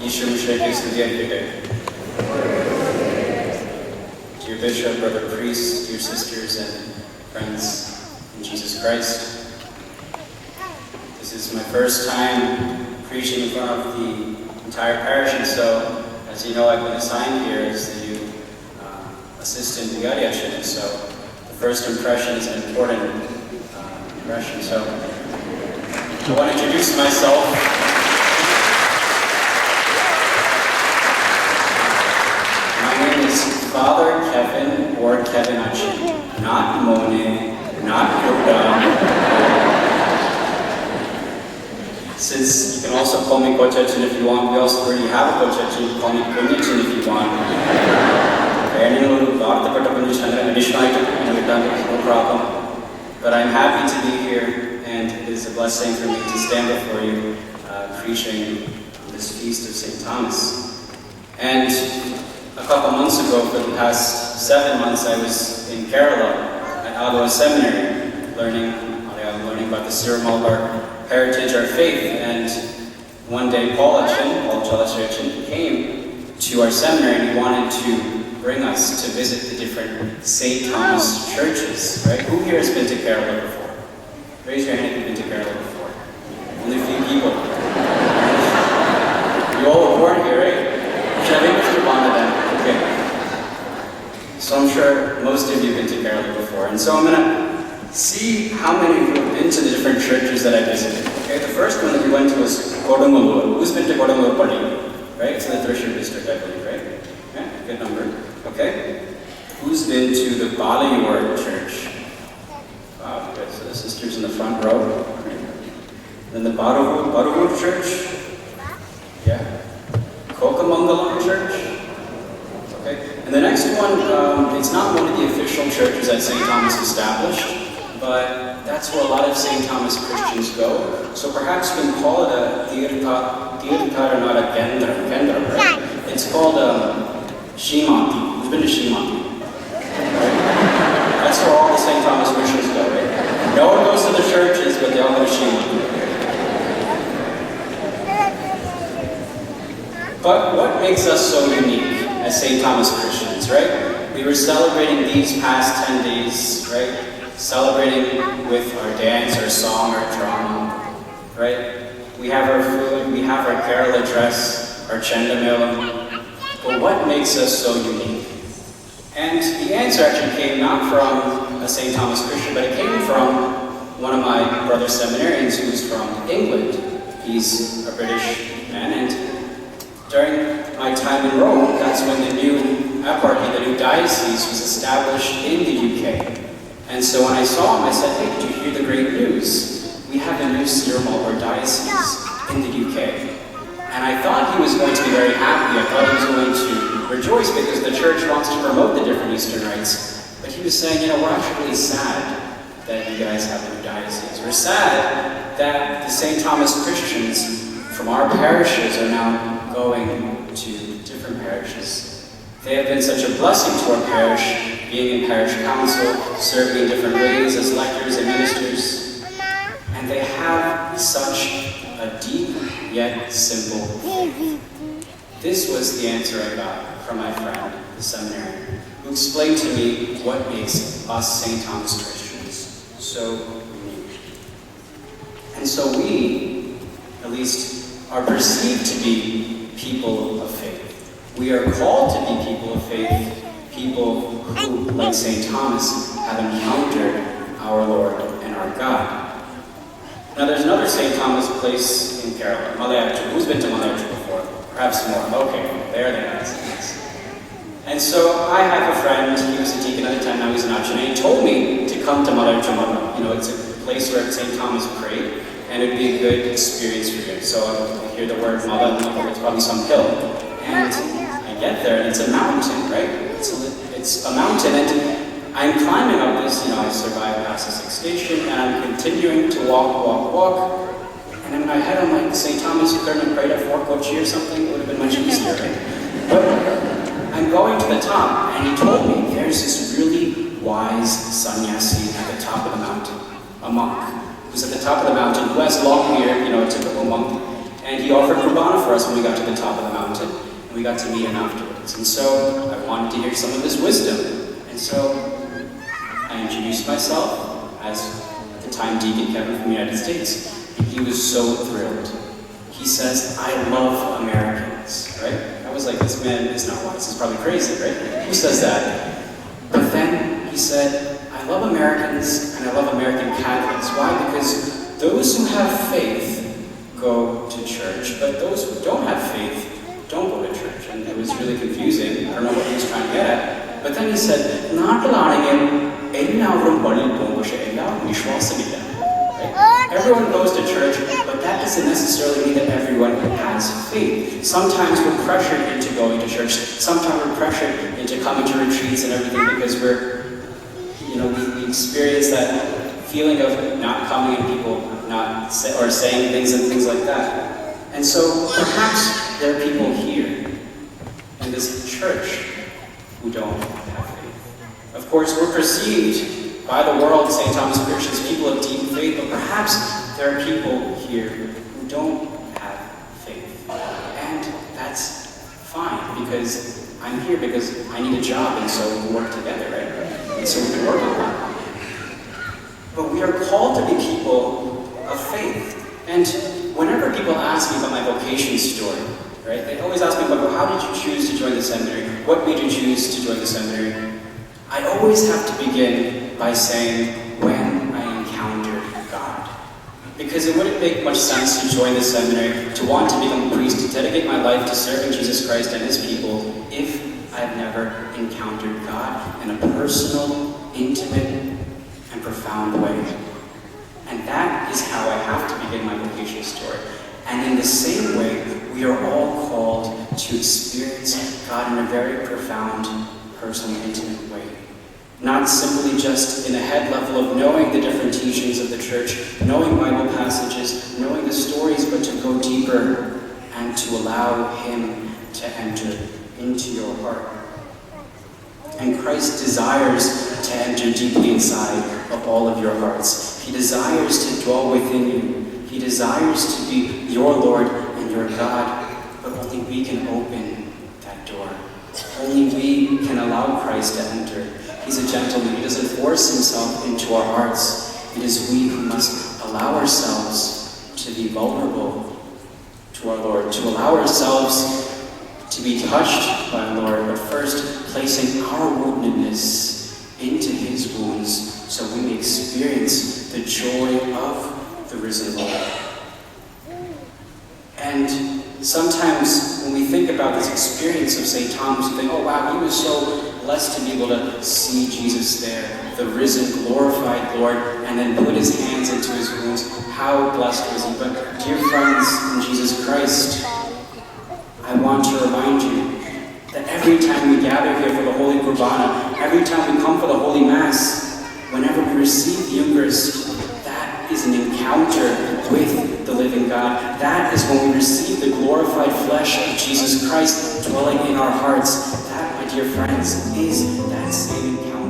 Yishu Mishreikis Vidyakite. Dear Bishop, brother priests, dear sisters and friends in Jesus Christ, this is my first time preaching in front of the entire parish, and so, as you know, I've been assigned here as the new assistant viariachin, so the first impression is an important impression. So I want to introduce myself. My name is Father Kevin or Kevin Achin, not Monet, not Yoda. Since you can also call me Kochachin if you want, we also already have a Kochachin, you can call me Kunyachin if you want. No problem. But I'm happy to be here, and it is a blessing for me to stand before you preaching on this feast of St. Thomas. And a couple months ago, for the past 7 months, I was in Kerala at Alua Seminary, learning about the Syro-Malabar heritage, our faith. And one day, Paul Chalasrichin came to our seminary, and he wanted to bring us to visit the different St. Thomas churches, right? Who here has been to Kerala before? Raise your hand if you've been to Kerala before. Only a few people. You all were born here, right? Okay. So I'm sure most of you have been to Kerala before. And so I'm going to see how many of you have been to the different churches that I visited. Okay, the first one that we went to was Kodungalur. Who's been to Kodungalur Padi? Right? It's in the Thrissur district, I believe, right? Yeah, good number. Okay. Who's been to the Balayur church? Wow, good. So the sisters in the front row. Then the Baravur church. Yeah. Kokamangalam church. Okay. And the next one, it's not one of the official churches that St. Thomas established, but that's where a lot of St. Thomas Christians go. So perhaps we can call it a Tirtharanara Kendra, right? It's called Shimanti. Who's been to Shimanti? Right? That's where all the St. Thomas Christians go, right? No one goes to the churches, but they all go to Shimanti. But what makes us so unique as St. Thomas Christians, right? We were celebrating these past 10 days, right? Celebrating with our dance, our song, our drama, right? We have our food, we have our Kerala dress, our chendamela. But what makes us so unique? And the answer actually came not from a St. Thomas Christian, but it came from one of my brother seminarians who's from England. He's a British man, and during my time in Rome, that's when the new eparchy, the new diocese, was established in the UK. And so when I saw him, I said, hey, did you hear the great news? We have a new Syro-Malabar diocese in the UK. And I thought he was going to be very happy. I thought he was going to rejoice because the church wants to promote the different Eastern rites. But he was saying, you know, we're actually really sad that you guys have a new diocese. We're sad that the St. Thomas Christians from our parishes are now going to different parishes. They have been such a blessing to our parish, being in parish council, serving in different ways as lectors and ministers. And they have such a deep yet simple faith. This was the answer I got from my friend, the seminarian, who explained to me what makes us St. Thomas Christians so unique. And so we, at least, are perceived to be people of faith. We are called to be people of faith, people who, like St. Thomas, have encountered our Lord and our God. Now there's another St. Thomas place in Kerala, Malayachur. Who's been to Malayachur before? Perhaps more. Okay, there they are. And so I have a friend, he was a deacon at the time, now he's an Achin, and he told me to come to Malayachur. You know, it's a place where St. Thomas prayed, and it'd be a good experience for you. So I hear the word Mala, it's probably some hill. And I get there, and it's a mountain, right? It's a mountain, and I'm climbing up this, you know, I survived past the 6th station, and I'm continuing to walk. And in my head, I'm like, St. Thomas, you couldn't have prayed at Fort Kochi or something? It would have been much easier, right? But I'm going to the top, and he told me there's this really wise sannyasi at the top of the mountain, a monk, who's at the top of the mountain, who has long hair, you know, a typical monk. And he offered Qurbana for us when we got to the top of the mountain, and we got to meet him afterwards. And so I wanted to hear some of his wisdom. And so I introduced myself as, at the time, Deacon Kevin from the United States. And he was so thrilled. He says, "I love Americans," right? I was like, this man is not wise, he's probably crazy, right? Who says that? But then he said, "I love Americans and I love American Catholics." Why? Because those who have faith go to church, but those who don't have faith don't go to church. And it was really confusing. I don't know what he was trying to get at. But then he said, everyone goes to church, but that doesn't necessarily mean that everyone has faith. Sometimes we're pressured into going to church. Sometimes we're pressured into coming to retreats and everything because we experience that feeling of not coming and people or saying things and things like that. And so perhaps there are people here in this church who don't have faith. Of course, we're perceived by the world, St. Thomas Christians, people of deep faith, but perhaps there are people here who don't have faith. And that's fine, because I'm here because I need a job, and so we can work together, right? And so we can work on that. But we are called to be people of faith. And whenever people ask me about my vocation story, right, they always ask me about, how did you choose to join the seminary? What made you choose to join the seminary? I always have to begin by saying, when I encountered God. Because it wouldn't make much sense to join the seminary, to want to become a priest, to dedicate my life to serving Jesus Christ and his people, if I've never encountered God in a personal, intimate, and profound way. And that is how I have to begin my vocation story. And in the same way, we are all called to experience God in a very profound, personal, intimate way. Not simply just in a head level of knowing the different teachings of the church, knowing Bible passages, knowing the stories, but to go deeper and to allow Him to enter into your heart. And Christ desires to enter deeply inside of all of your hearts. He desires to dwell within you. He desires to be your Lord and your God, but only we can open that door. Only we can allow Christ to enter. He's a gentleman. He doesn't force himself into our hearts. It is we who must allow ourselves to be vulnerable to our Lord, to allow ourselves to be touched by our Lord, but first placing our woundedness into His wounds so we may experience the joy of the risen Lord. And sometimes when we think about this experience of St. Thomas, we think, oh wow, he was so blessed to be able to see Jesus there, the risen, glorified Lord, and then put his hands into his wounds. How blessed was he? But dear friends in Jesus Christ, I want to remind you that every time we gather here for the Holy Qurbana, every time we come for the Holy Mass, whenever we receive the Eucharist, that is an encounter with the living God. That is when we receive the glorified flesh of Jesus Christ dwelling in our hearts. That, my dear friends, is that same encounter.